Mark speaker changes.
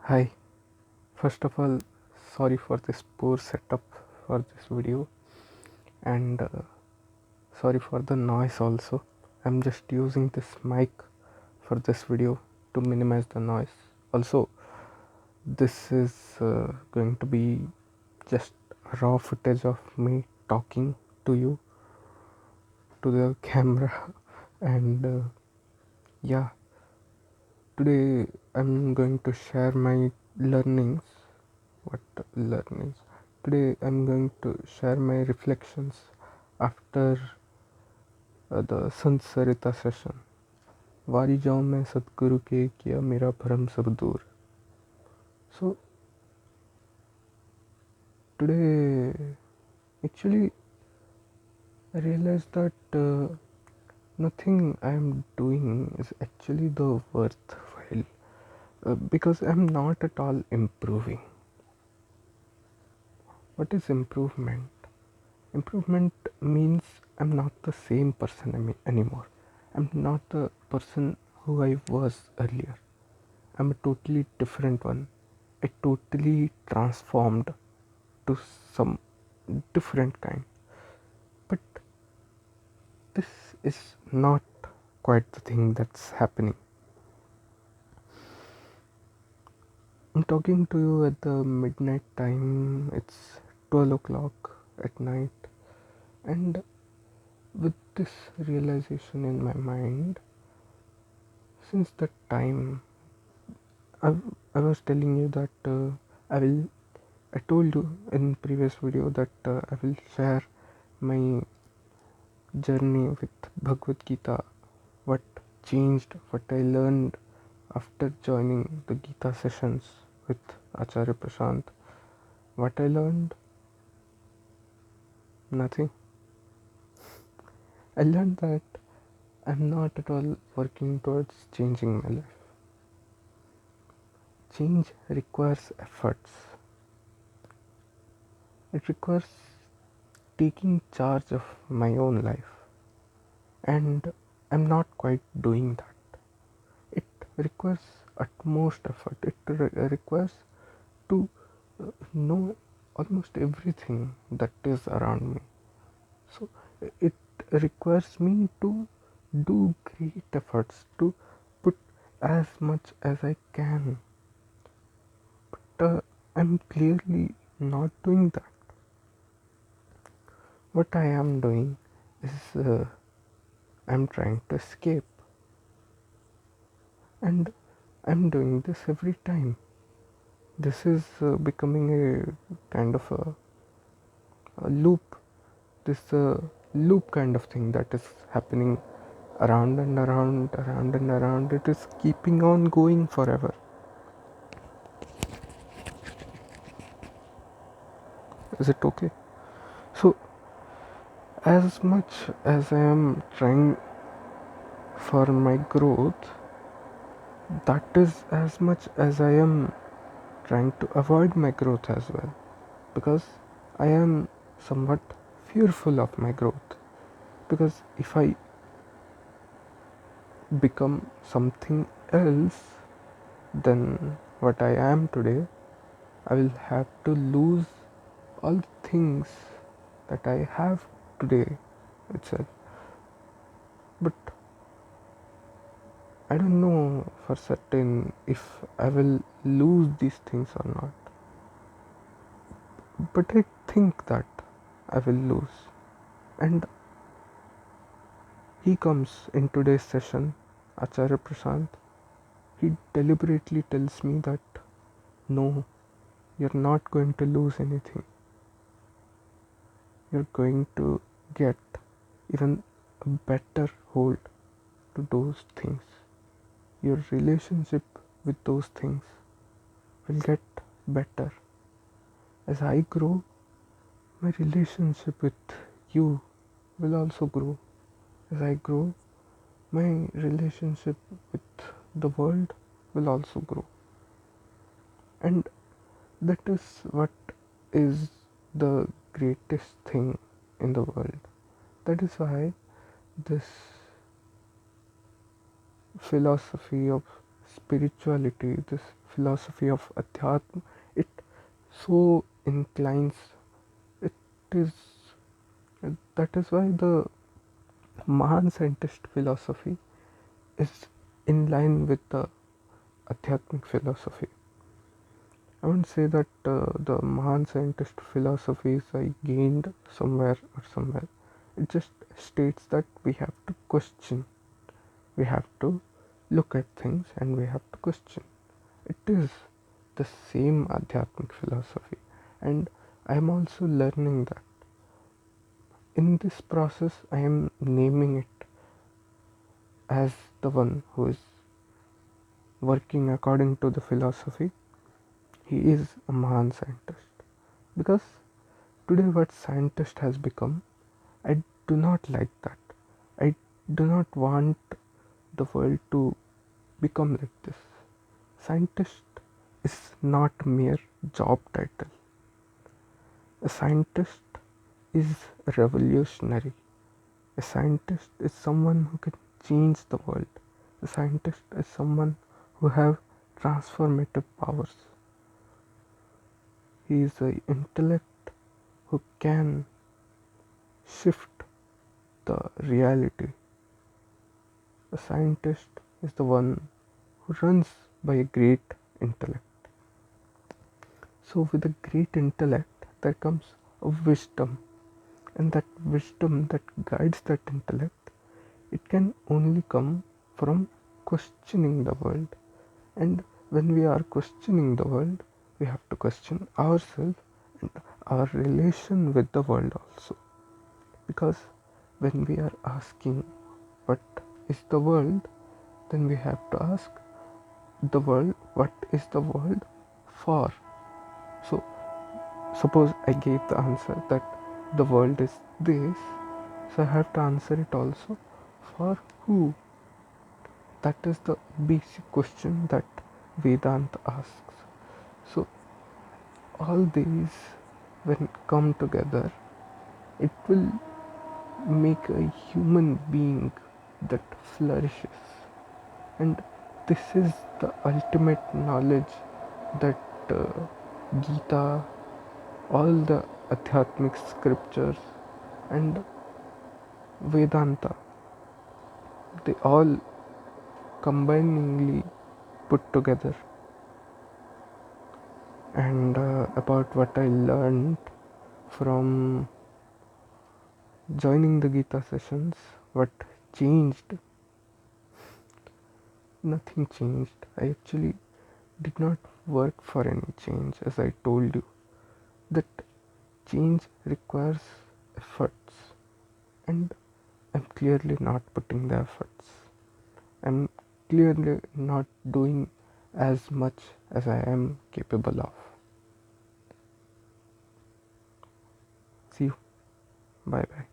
Speaker 1: Hi, first of all, sorry for this poor setup for this video and sorry for the noise also. I'm just using this mic for this video to minimize the noise. Also, this is going to be just raw footage of me talking to you, to the camera, and yeah, today I'm going to share my learnings. What learnings? Today I'm going to share my reflections after the Sant Sarita session. वारी जाऊँ मैं सतगुरु के किया मेरा भरम सब दूर. So today actually I realized that nothing I am doing is actually the worthwhile because I'm not at all improving. What is improvement? Improvement means I'm not the same person anymore. I'm not the person who I was earlier. I'm a totally different one. I totally transformed to some different kind. But this is not quite the thing that's happening. I'm talking to you at the midnight time. It's 12 o'clock at night. And with this realization in my mind, since that time, I was telling you that I told you in previous video that I will share my journey with Bhagavad Gita, what changed, what I learned after joining the Gita sessions with Acharya Prashant. What I learned? Nothing. I learned that I'm not at all working towards changing my life. Change requires efforts. It requires taking charge of my own life, and I'm not quite doing that. It requires utmost effort. It requires to know almost everything that is around me. So it requires me to do great efforts to put as much as I can, but I'm clearly not doing that. What I am doing is I'm trying to escape, and I'm doing this every time. This is becoming a kind of a loop. This loop kind of thing that is happening around and around, around and around. It is keeping on going forever. Is it okay? So, as much as I am trying for my growth, that is as much as I am trying to avoid my growth as well, because I am somewhat fearful of my growth. Because if I become something else than what I am today, I will have to lose all the things that I have today itself. But I don't know for certain if I will lose these things or not. But I think that I will lose. And he comes in today's session, Acharya Prashant. He deliberately tells me that no, you're not going to lose anything. You're going to get even a better hold to those things. Your relationship with those things will get better. As I grow, my relationship with you will also grow. As I grow, my relationship with the world will also grow. And that is what is the greatest thing in the world. That is why this philosophy of spirituality, this philosophy of Adhyatma, it so inclines, it is, that is why the Mahan Scientist philosophy is in line with the Adhyatmic philosophy. I wouldn't say that the Mahan Scientist philosophies I gained somewhere or somewhere. It just states that we have to question, we have to look at things and we have to question. It is the same Adhyatmic philosophy, and I am also learning that. In this process, I am naming it as the one who is working according to the philosophy. He is a Mahan Scientist. Because today, what scientist has become, I do not like that. I do not want the world to become like this. Scientist is not a mere job title. A scientist is a revolutionary. A scientist is someone who can change the world. A scientist is someone who have transformative powers. He is an intellect who can shift the reality. A scientist is the one who runs by a great intellect. So with a great intellect there comes a wisdom, and that wisdom that guides that intellect, it can only come from questioning the world. And when we are questioning the world, we have to question ourselves and our relation with the world also. Because when we are asking what is the world, then we have to ask the world, what is the world for? So suppose I gave the answer that the world is this, so I have to answer it also, for who? That is the basic question that Vedanta asks. So all these, when come together, it will make a human being that flourishes. And this is the ultimate knowledge that Gita, all the Adhyatmic scriptures, and Vedanta, they all combiningly put together. And about what I learned from joining the Gita sessions, what changed? Nothing changed. I actually did not work for any change, as I told you. That change requires efforts, and I'm clearly not putting the efforts. I'm clearly not doing as much as I am capable of. See you. Bye bye.